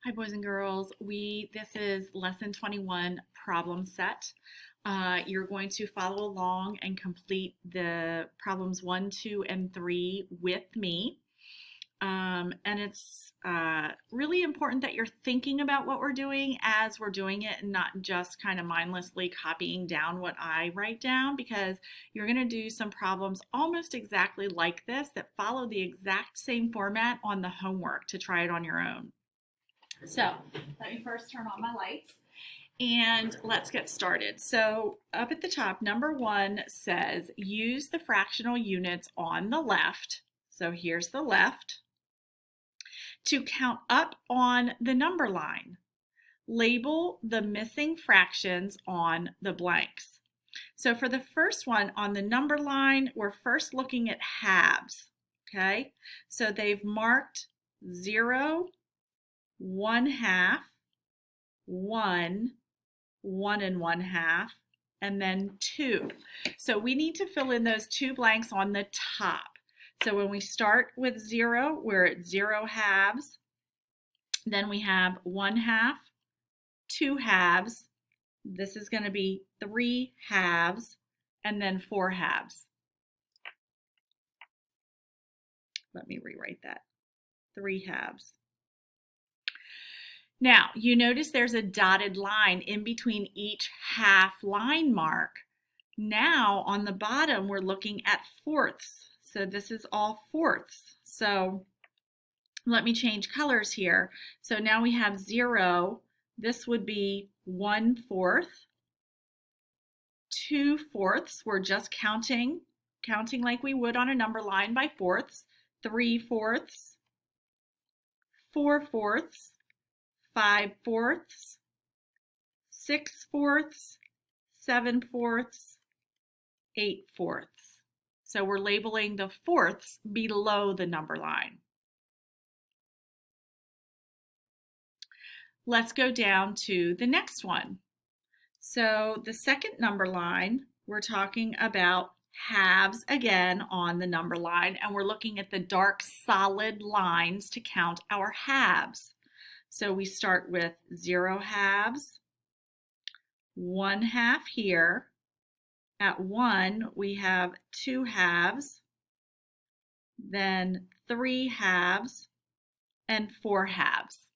Hi, boys and girls. This is lesson 21 problem set. You're going to follow along and complete the problems 1, 2, and 3 with me. And it's really important that you're thinking about what we're doing as we're doing it and not just kind of mindlessly copying down what I write down, because you're going to do some problems almost exactly like this that follow the exact same format on the homework to try it on your own. So let me first turn on my lights and let's get started. So up at the top, number 1 says use the fractional units on the left. So here's the left to count up on the number line. Label the missing fractions on the blanks. So for the first one on the number line, we're first looking at halves. Okay, so they've marked 0, 1/2, 1, 1 and 1/2, and then 2. So we need to fill in those 2 blanks on the top. So when we start with 0, we're at 0 halves. Then we have 1/2, 2 halves. This is going to be 3 halves, and then 4 halves. Let me rewrite that. 3 halves. Now, you notice there's a dotted line in between each half line mark. Now, on the bottom, we're looking at fourths. So this is all fourths. So let me change colors here. So now we have 0. This would be 1/4. 2/4. We're just counting like we would on a number line by fourths. 3/4. 4/4. 5/4, 6/4, 7/4, 8/4. So we're labeling the fourths below the number line. Let's go down to the next one. So the second number line, we're talking about halves again on the number line, and we're looking at the dark solid lines to count our halves. So we start with 0 halves, 1/2 here. At 1, we have 2 halves, then 3 halves, and 4 halves.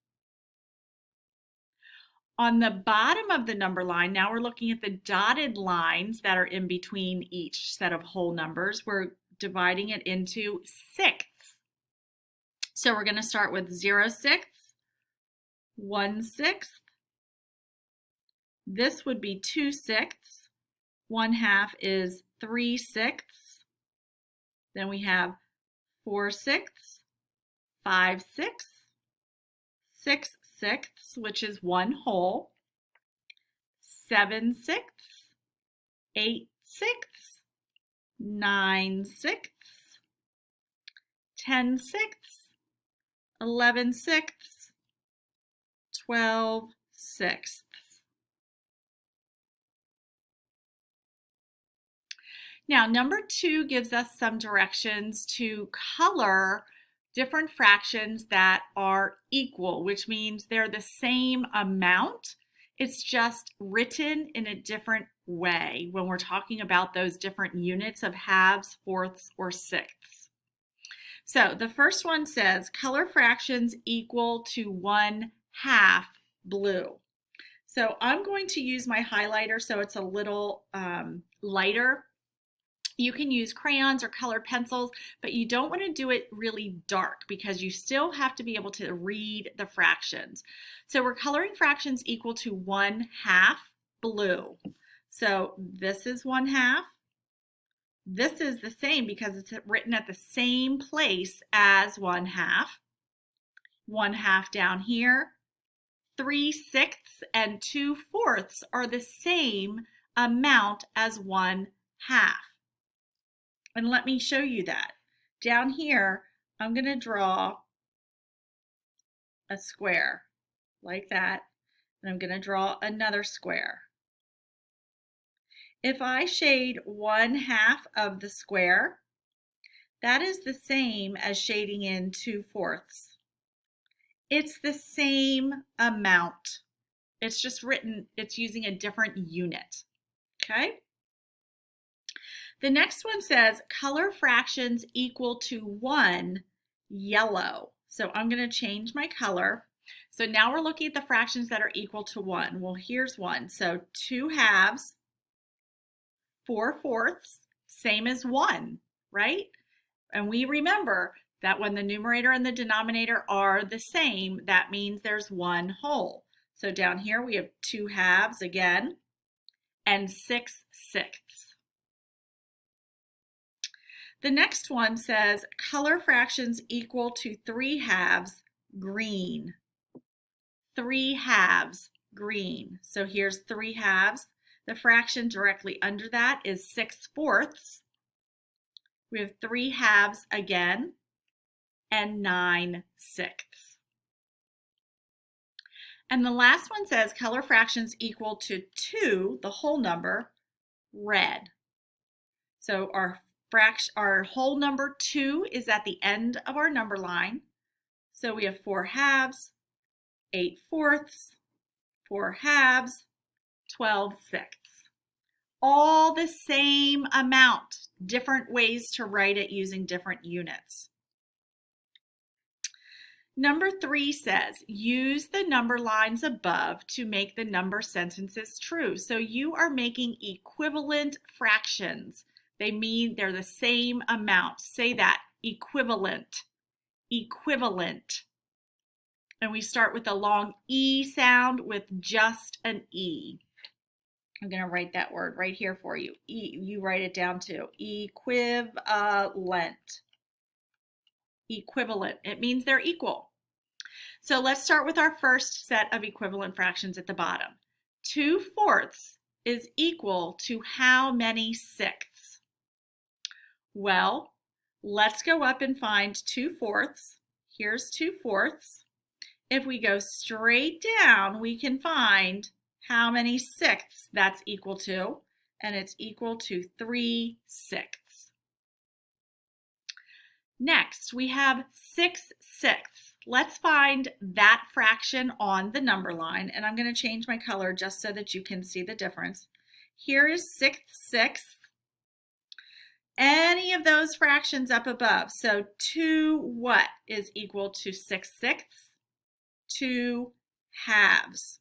On the bottom of the number line, now we're looking at the dotted lines that are in between each set of whole numbers. We're dividing it into sixths. So we're going to start with 0/6, 1/6. This would be 2/6. 1/2 is 3/6. Then we have 4/6, 5/6, 6/6, which is 1 whole, 7/6, 8/6, 9/6, 10/6, 11/6, 12/6. Now, number 2 gives us some directions to color different fractions that are equal, which means they're the same amount. It's just written in a different way when we're talking about those different units of halves, fourths, or sixths. So the first one says color fractions equal to 1/2 blue. So I'm going to use my highlighter so it's a little lighter. You can use crayons or colored pencils, but you don't want to do it really dark because you still have to be able to read the fractions. So we're coloring fractions equal to 1/2 blue. So this is 1/2. This is the same because it's written at the same place as 1/2. 1/2 down here. 3/6 and 2/4 are the same amount as 1/2. And let me show you that. Down here, I'm going to draw a square like that, and I'm going to draw another square. If I shade 1/2 of the square, that is the same as shading in 2/4. It's the same amount. It's just written, it's using a different unit. Okay? The next one says color fractions equal to 1, yellow. So I'm going to change my color. So now we're looking at the fractions that are equal to 1. Well, here's one. So 2 halves, 4 fourths, same as 1, right? And we remember that when the numerator and the denominator are the same, that means there's one whole. So down here we have 2 halves again, and 6 sixths. The next one says color fractions equal to 3 halves, green. 3 halves, green. So here's 3 halves. The fraction directly under that is 6 fourths. We have 3 halves again, and 9 sixths. And the last one says color fractions equal to 2, the whole number, red. So our whole number 2 is at the end of our number line. So we have 4 halves, 8 fourths, 4 halves, 12 sixths. All the same amount, different ways to write it using different units. Number 3 says, use the number lines above to make the number sentences true. So you are making equivalent fractions. They mean they're the same amount. Say that, equivalent, equivalent. And we start with a long E sound with just an E. I'm going to write that word right here for you. E, you write it down too. Equivalent. Equivalent. It means they're equal. So let's start with our first set of equivalent fractions at the bottom. 2 fourths is equal to how many sixths? Well, let's go up and find 2 fourths. Here's 2 fourths. If we go straight down, we can find how many sixths that's equal to, and it's equal to 3 sixths. Next, we have 6 sixths. Let's find that fraction on the number line, and I'm going to change my color just so that you can see the difference. Here is 6 sixths. Any of those fractions up above. So 2 what is equal to 6 sixths? 2 halves.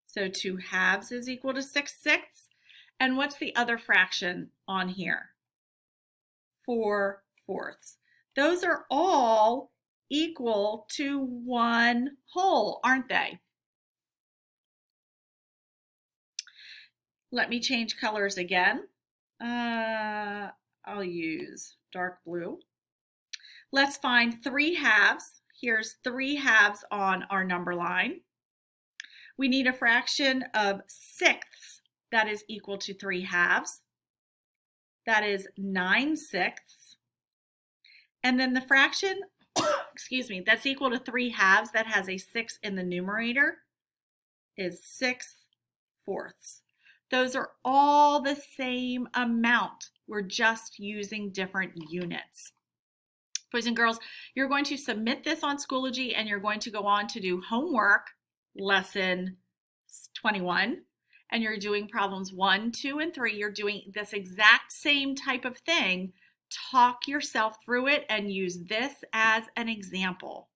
So 2 halves is equal to 6 sixths. And what's the other fraction on here? 4 fourths. Those are all equal to 1 whole, aren't they? Let me change colors again. I'll use dark blue. Let's find 3 halves. Here's 3 halves on our number line. We need a fraction of sixths that is equal to 3 halves. That is 9 sixths. And then the fraction, excuse me, that's equal to 3 halves that has a 6 in the numerator is 6 fourths. Those are all the same amount. We're just using different units. Boys and girls, you're going to submit this on Schoology and you're going to go on to do homework, lesson 21, and you're doing problems 1, 2, and 3. You're doing this exact same type of thing. Talk yourself through it and use this as an example.